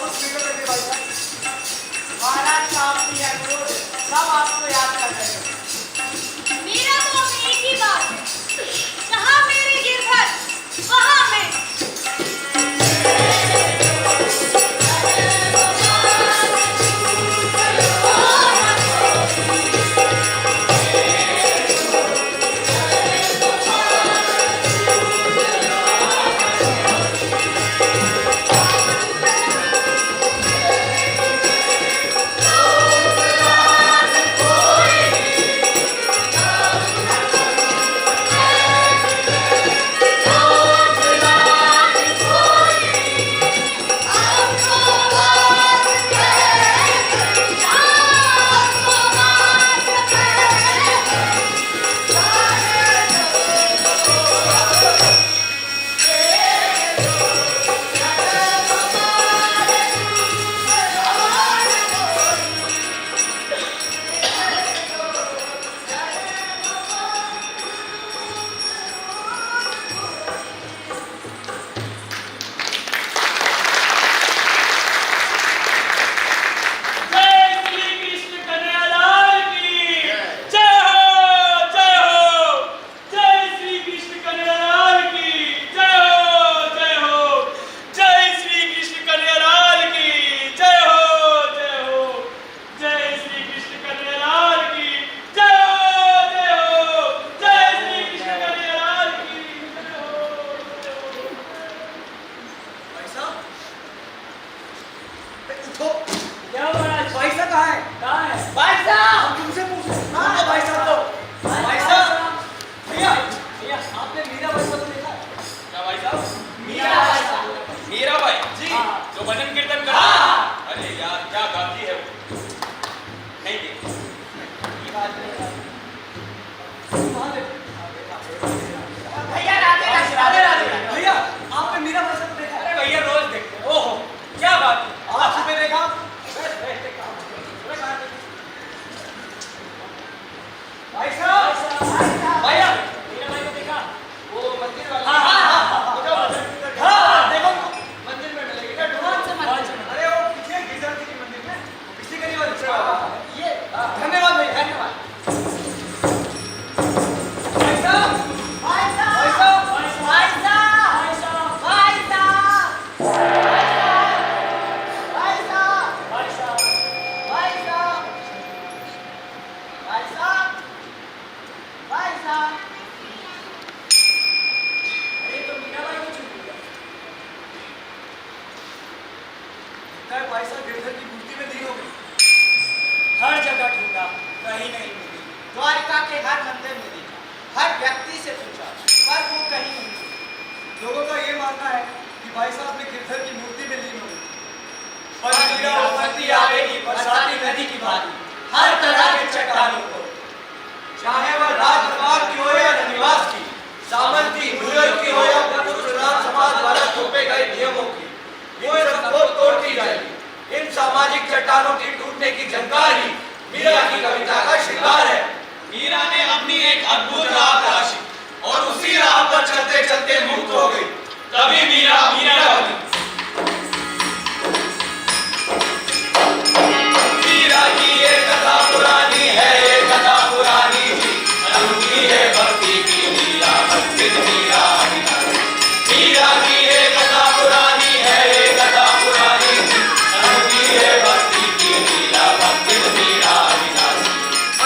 वापस निकल रहे थे भाई साहब। महाराज साहब की अनुरोध सब आपको याद कर रहे हैं। मेरा तो अब एक ही बात है, जहाँ मेरे गिरधर वहाँ मैं।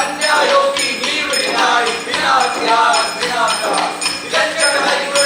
अन्यायों की नींव हिलाई बिना त्याग बिना त्याग, विलक्षण है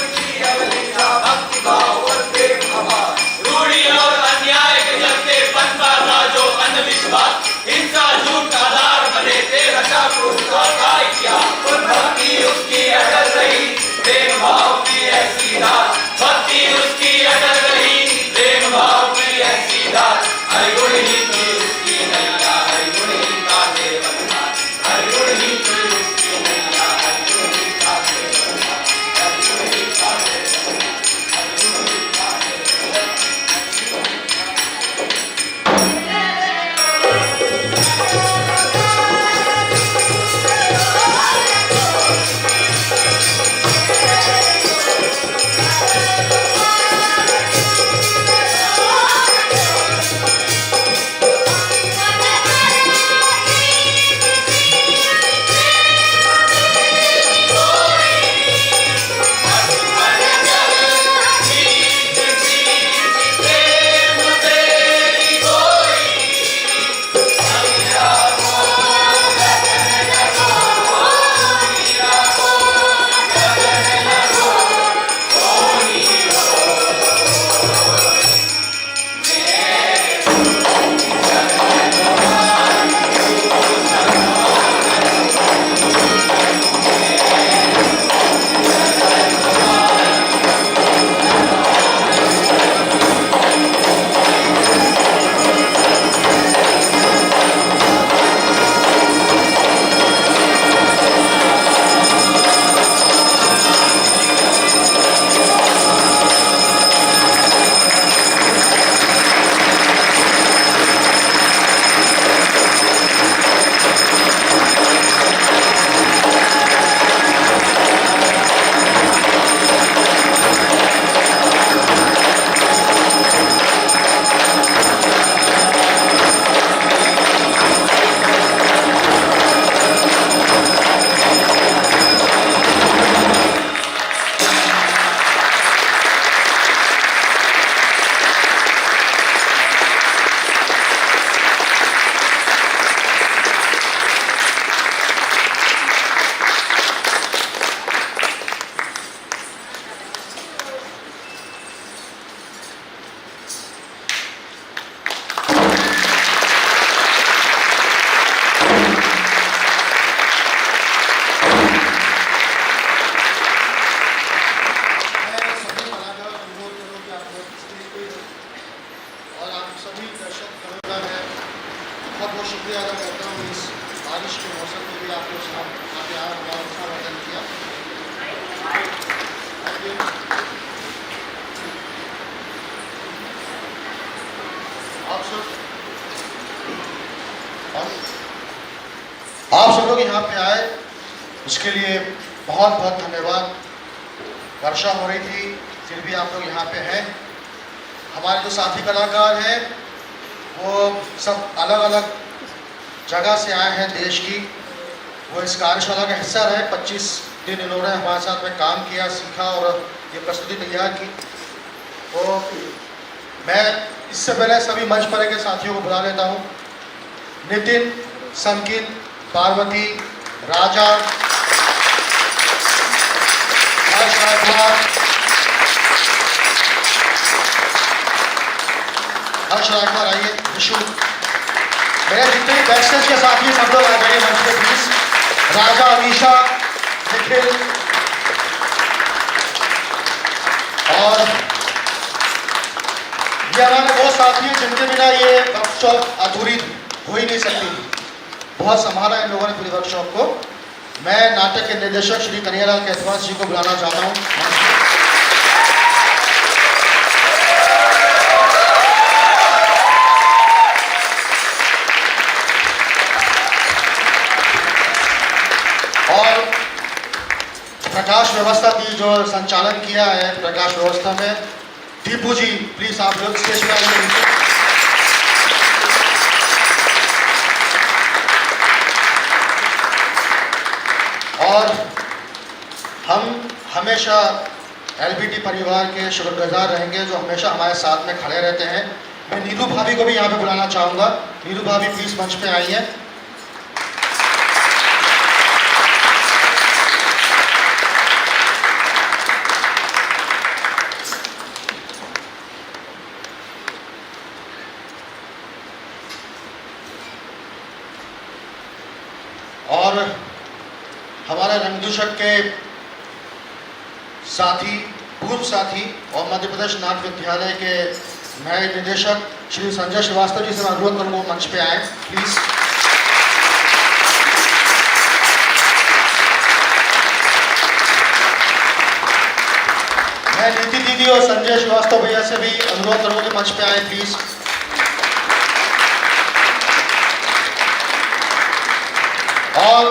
लोग यहाँ पे आए उसके लिए बहुत बहुत धन्यवाद। वर्षा हो रही थी फिर भी आप लोग यहाँ पे हैं। हमारे जो साथी कलाकार हैं वो सब अलग अलग जगह से आए हैं देश की। वो इस कार्यशाला का हिस्सा रहे। 25 दिन इन्होंने हमारे साथ में काम किया, सीखा और ये प्रस्तुति तैयार की। तो मैं इससे पहले सभी मंच पर के साथियों को बुला लेता हूँ। नितिन, संकित, पार्वती, राजा, हर्ष राठौर आइए, विशु, मेरे जितने भी बैकस्टेज के साथी सब लोग आ जाइए मंच पे प्लीज। राजा, अमीशा, निखिल और ये हमारे वो साथी हैं जिनके बिना ये वर्कशॉप अधूरी हो ही नहीं सकती थी। बहुत संभाला इन लोगों ने पूरी वर्कशॉप को। मैं नाटक के निर्देशक श्री कन्हैयालाल कैथवास जी को बुलाना चाहता हूँ। और प्रकाश व्यवस्था की जो संचालन किया है प्रकाश व्यवस्था में दीपू जी, प्लीज आप लोग स्टेज पर आइए। और हम हमेशा एलबीटी परिवार के शुक्रगुजार रहेंगे जो हमेशा हमारे साथ में खड़े रहते हैं। मैं नीलू भाभी को भी यहाँ पे बुलाना चाहूँगा। नीलू भाभी प्लीज मंच पे आई हैं। और हमारे रंगदूषक के साथी, पूर्व साथी और मध्य प्रदेश नाट्य विद्यालय के नए निदेशक श्री संजय श्रीवास्तव जी से मैं अनुरोध करूँगा मंच पे आए प्लीज। मैं नीति दीदी और संजय श्रीवास्तव भैया से भी अनुरोध करूँगा कि मंच पे आए प्लीज। और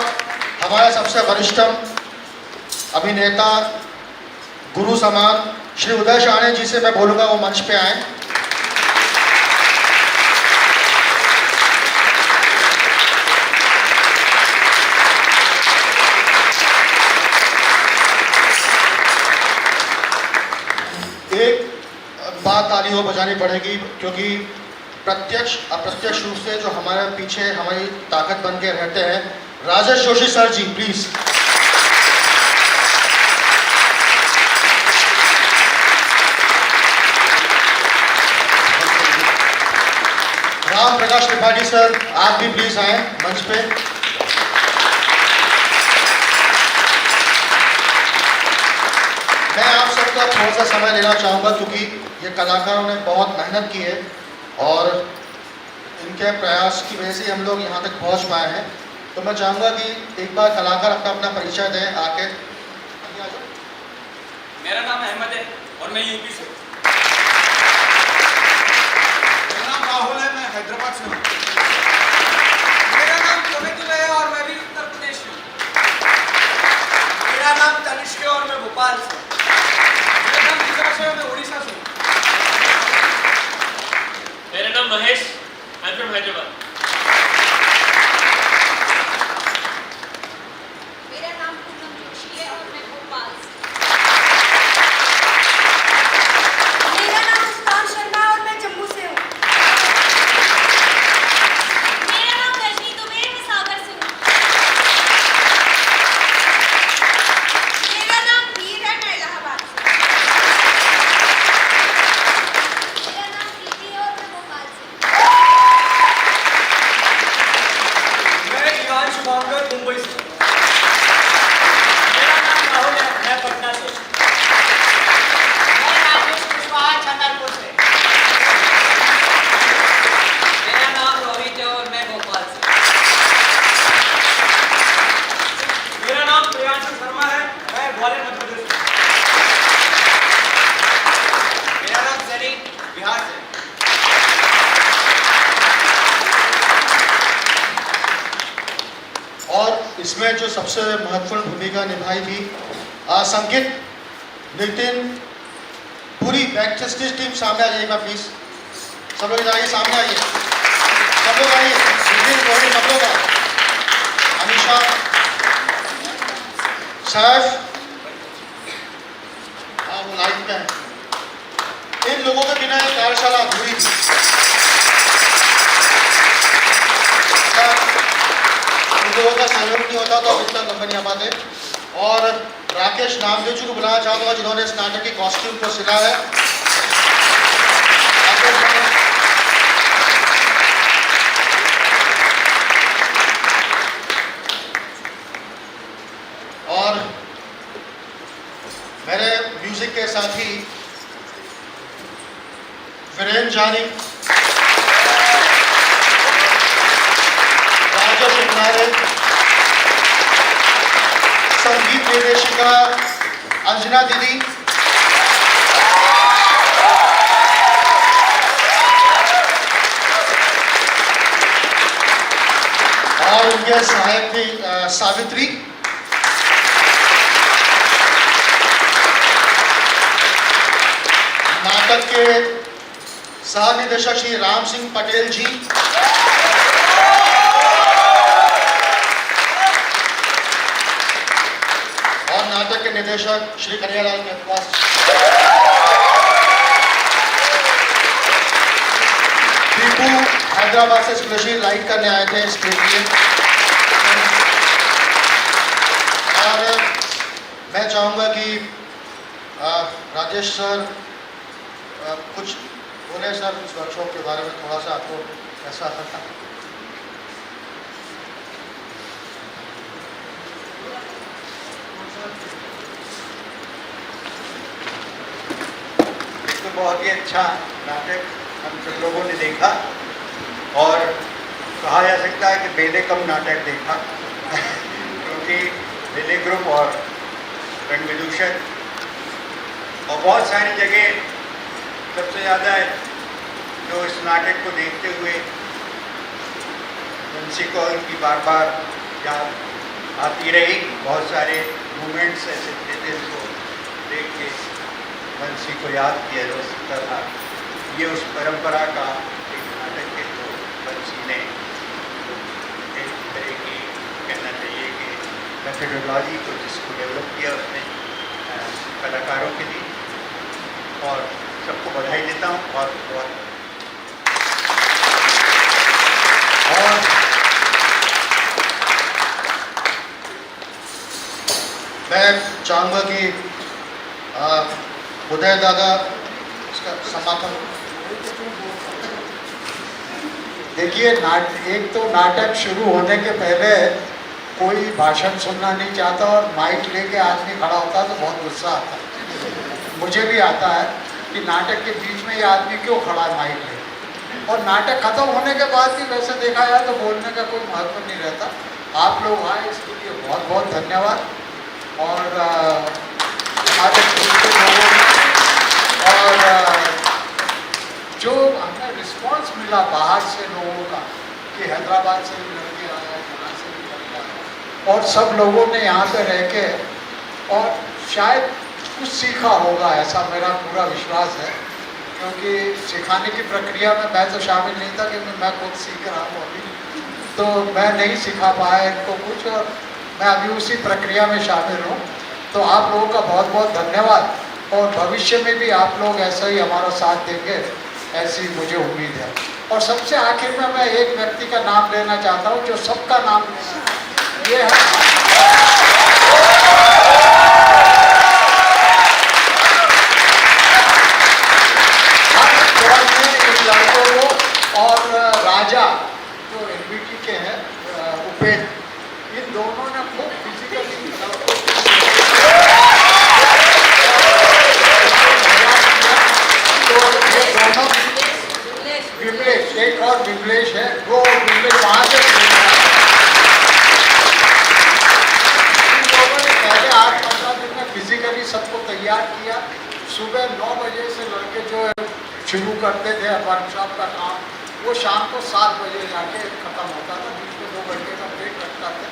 हमारे सबसे वरिष्ठतम अभिनेता गुरु समान श्री उदय शाहने जी से मैं बोलूँगा वो मंच पे आए। एक बात ताली हो बजानी पड़ेगी क्योंकि प्रत्यक्ष अप्रत्यक्ष रूप से जो हमारे पीछे हमारी ताकत बन के रहते हैं। Rajesh Joshi sir ji please. Ram Prakash Tripathi sir आप भी प्लीज आए मंच पे। मैं आप सबका थोड़ा सा समय लेना चाहूँगा क्योंकि ये कलाकारों ने बहुत मेहनत की है और इनके प्रयास की वजह से हम लोग यहाँ तक पहुँच पाए हैं। तो मैं चाहूँगा कि एक बार कलाकार अपना अपना परिचय दें आके। मेरा नाम अहमद है और मैं यूपी से हूँ। मेरा नाम राहुल है, मैं हैदराबाद से हूँ। मेरा नाम कवितुल है और मैं भी उत्तर प्रदेश से हूँ। मेरा नाम तनिष्क है और मैं भोपाल से हूँ। मेरा नाम विकास है और मैं उड़ीसा से हूँ। मेरा नाम Mahesh, I am from Hyderabad. मेरा नाम पूनम जोशी है और मैं भोपाल से। मेरा नाम मुस्कान शर्मा और मैं जम्मू से हूँ। मेरा नाम रजनी दुबे, मैं सागर से हूँ। मेरा नाम वीर है, मैं इलाहाबाद से। मेरा नाम प्रीति है और मैं भोपाल से। इसमें जो सबसे महत्वपूर्ण भूमिका निभाई थी संगीत, नितिन, पूरी बैक स्टेज टीम सामने आ जाइएगा प्लीज। सब लोग आइए, सामने आइए, सब लोग आइए। नितिन, रोहित, सब लोग आए। अनिशा, सैफ, हाँ वो लाइव पे हैं। इन लोगों के बिना ये कार्यशाला अधूरी थी। इन लोगों का सहयोग नहीं होता तो अब इतना लंबा नहीं आ पाते। और राकेश नामदेव जी को बुलाना चाहूँगा जिन्होंने इस नाटक की कॉस्ट्यूम को सिला है। और मेरे म्यूजिक के साथी वीरेंद्र जानी, राजेश नारे, संगीत निर्देशिका अंजना दीदी, और उनके सहायक थी सावित्री। नाटक के सह निदेशक श्री राम सिंह पटेल जी, और नाटक के निदेशक श्री कन्हैयालाल मेहतवास। दीपू हैदराबाद से स्पेशली लाइट करने आए थे इसके लिए। और मैं चाहूँगा कि राजेश सर कुछ बोले सर इस वर्कशॉप के बारे में, थोड़ा सा आपको कैसा था? तो बहुत ही अच्छा नाटक हम सब लोगों ने देखा और कहा जा सकता है कि बेले कम नाटक देखा क्योंकि बेले ग्रुप और रणविदूषण और बहुत सारी जगह सबसे ज़्यादा जो इस नाटक को देखते हुए बंसी को उनकी बार बार याद आती रही। बहुत सारे मोमेंट्स ऐसे थे जिनको देख के बंसी को याद किया जा सकता था। ये उस परंपरा का एक नाटक है जो बंसी ने एक तरह की कहना चाहिए कि मेथोडोलॉजी को जिसको डेवलप किया उसने कलाकारों के लिए, और सबको बधाई देता हूँ बहुत बहुत। और मैं चाहूँगा कि उदय दादा इसका समापन। देखिए एक तो नाटक शुरू होने के पहले कोई भाषण सुनना नहीं चाहता और माइक लेके आदमी खड़ा होता है तो बहुत गुस्सा आता है। मुझे भी आता है कि नाटक के बीच में ये आदमी क्यों खड़ा है माइक लेके। और नाटक खत्म होने के बाद भी वैसे देखा जाए तो बोलने का कोई महत्व नहीं रहता। आप लोग आए इसके लिए बहुत बहुत धन्यवाद। और हमारे दूसरे लोगों ने और जो हमें रिस्पांस मिला बाहर से लोगों का कि हैदराबाद से भी लड़के आए, यहाँ से भी लड़के आए, और सब लोगों ने यहाँ पे रह के और शायद कुछ सीखा होगा, ऐसा मेरा पूरा विश्वास है। क्योंकि सिखाने की प्रक्रिया में मैं तो शामिल नहीं था क्योंकि मैं खुद सीख रहा हूँ अभी, तो मैं नहीं सिखा पाया इनको कुछ, और मैं अभी उसी प्रक्रिया में शामिल हूँ। तो आप लोगों का बहुत बहुत धन्यवाद, और भविष्य में भी आप लोग ऐसा ही हमारा साथ देंगे ऐसी मुझे उम्मीद है। और सबसे आखिर में मैं एक व्यक्ति का नाम लेना चाहता हूँ जो सबका नाम ये है, लड़कों को, और राजा जो एनबीटी के हैं उपेंद्र, इन दोनों ने खूब फिजिकली विमलेश, एक और विमलेश है, वो विमलेश वहाँ से इन लोगों ने पहले 8-15 दिन में फिजिकली सबको तैयार किया। सुबह 9 बजे से लड़के जो शुरू करते थे वर्कशॉप का काम, वो शाम को 7 बजे जाके ख़त्म होता था, बीच में 2 घंटे का ब्रेक रखता था।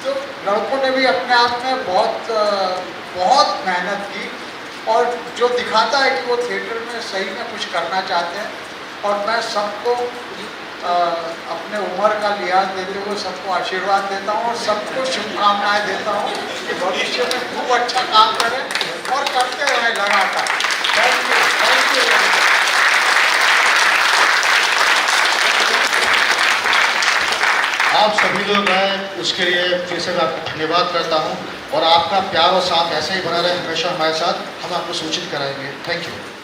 तो लड़कों ने भी अपने आप में बहुत मेहनत की और जो दिखाता है कि वो थिएटर में सही में कुछ करना चाहते हैं। और मैं सबको अपने उम्र का लिहाज देते हुए सबको आशीर्वाद देता हूँ और सबको शुभकामनाएं देता हूँ कि भविष्य में खूब अच्छा काम करें और करते रहें लगातार। Thank you. आप सभी लोग आए उसके लिए फिर से मैं आपको धन्यवाद करता हूँ और आपका प्यार और साथ ऐसे ही बना रहे हमेशा हमारे साथ, हम आपको सूचित कराएंगे। Thank you.